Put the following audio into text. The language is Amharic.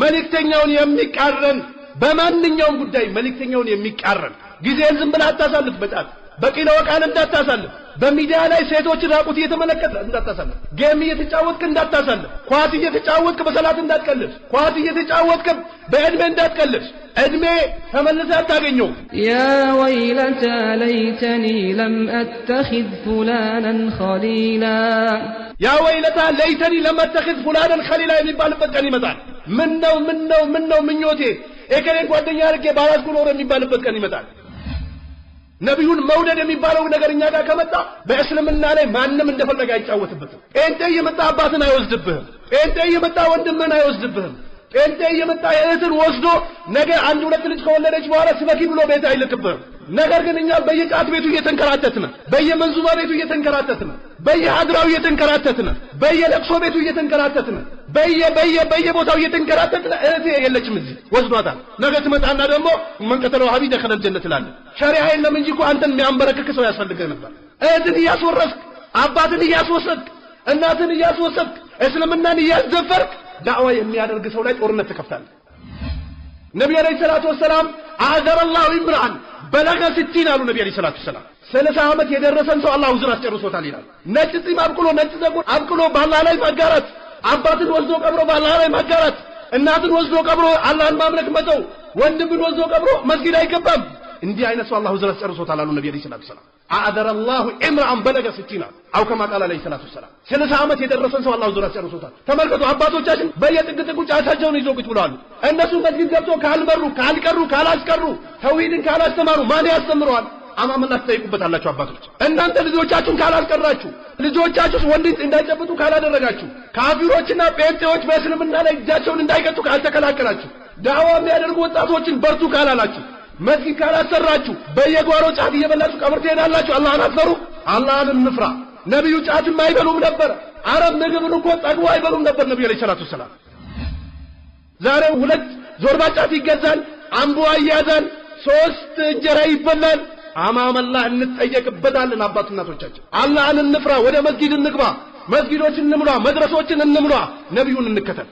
መልእክተኛውን የሚቃረን በማንኛውም ጉዳይ መልእክተኛውን የሚቃረን ጊዜን ዝም ብለህ አታሳልፍ። በቂለ ወቃል እንዳታሳልፍ። በሚዲያ ላይ ሴቶች ራቁት እየተመለከተ እንዳታሳልፍ። ጌም እየተጫወትክ እንዳታሳልፍ። ኳስ እየተጫወትክ በሰላት እንዳትቀልስ። ኳስ እየተጫወትክ በእድሜ እንዳትቀልስ። እድሜ ተመልሰህ አታገኘው። يا ويلتى ليتني لم أتخذ فلانا خليلا يا ويلتى ليتني لم أتخذ فلانا خليلا የሚባልበት ቀን ይመጣል። ምን ነው ምኞቴ እከሌን ጓደኛ አድርጌ ባላስኩ ኖሮ የሚባልበት ቀን ይመጣል። ነብዩን መውደድ የሚባለው ነገርኛ ጋር ከመጣ በእስልምና ላይ ማንንም እንደፈለገ አይጫወትበትም። ጴንጤ የመጣ አባትን አይወስድብህም። ጴንጤ የመጣ ወንድምን አይወስድብህም። ጴንጤ የመጣ እህትን ወስዶ ነገ አንድ ሁለት ልጅ ከወለደች በኋላ ስበኪ ብሎ ቤት አይልክብህም። ነገር ግን እኛ በየጫት ቤቱ እየተንከራተትን፣ በየመንዙማ ቤቱ እየተንከራተትን፣ በየሀድራው እየተንከራተትን፣ በየለቅሶ ቤቱ እየተንከራተትን፣ በየቦታው እየተንከራተትን እህቴ የለችም እዚህ ወስዷታል። ነገ ትመጣና ደግሞ መንቀተለው ሀቢ ደኸለል ጀነት ትላለህ። ሸሪዓ የለም እንጂ እኮ አንተን የሚያንበረክክ ሰው ያስፈልግህ ነበር። እህትን እያስወረስክ፣ አባትን እያስወሰድክ፣ እናትን እያስወሰድክ፣ እስልምናን እያስደፈርክ ዳዕዋ የሚያደርግ ሰው ላይ ጦርነት ትከፍታለህ። ነብዩ አለይሂ ሰላቱ ወሰላም አዘረ አላሁ ኢምራን በለገ 60 አሉ። ነብዩ አለይሂ ሰላቱ ወሰላም 30 ዓመት የደረሰን ሰው አላህ ውዝር አስጨርሶታል ይላል። ነጭ ጺም አብቅሎ ነጭ ፀጉር አብቅሎ በአላህ ላይ ማጋራት፣ አባትን ወስዶ ቀብሮ በአላህ ላይ ማጋራት፣ እናትን ወስዶ ቀብሮ አላህን ማምለክ መተው፣ ወንድምን ወስዶ ቀብሮ መስጊድ አይገባም። እንዲህ አይነት ሰው አላህ ውዝር አስጨርሶታል አሉ ነብዩ አለይሂ ሰላቱ ወሰላም። አዘረ አላሁ ኢምራን በለገ 60 አው ከማ ቃል አለይሂ ሰላቱ ወሰላም 30 ዓመት የደረሰን ሰው አላህ ውዝር አስጨርሶታል። ተመልከቱ፣ አባቶቻችን በየጥግ ጫታቸውን ይዘው ቁጭ ብለዋል። እነሱ መስጊድ ገብቶ ካልመሩ፣ ካልቀሩ፣ ካላስቀሩ፣ ተውሂድን ካላስተማሩ ማን ያስተምረዋል? አማመላህ ትጠይቁበታላችሁ አባቶች። እናንተ ልጆቻችሁን ካላስቀራችሁ፣ ልጆቻችሁ ወንድ እንዳይጨብጡ ካላደረጋችሁ፣ ካፊሮችና ጴንጤዎች በእስልምና ላይ እጃቸውን እንዳይቀጡ ካልተከላከላችሁ፣ ዳዕዋ የሚያደርጉ ወጣቶችን በርቱ ካላላችሁ፣ መስጊድ ካላሰራችሁ፣ በየጓሮ ጫት እየበላችሁ ቀብር ትሄዳላችሁ። አላህን አትፈሩ? አላህን እንፍራ። ነብዩ ጫትም አይበሉም ነበር። አረብ ምግብን እኮ ጠግቦ አይበሉም ነበር ነብዩ አለይሂ ሰላቱ ወሰላም። ዛሬ 2 ዞርባ ጫት ይገዛል፣ አምቦ ያያዛል፣ 3 እንጀራ ይበላል። አማመላህ እንጠየቅበታለን። አባት እናቶቻችን አላህን እንፍራ፣ ወደ መስጊድ እንግባ፣ መስጊዶችን እንምራ፣ መድረሶችን እንምራ፣ ነብዩን እንከተል።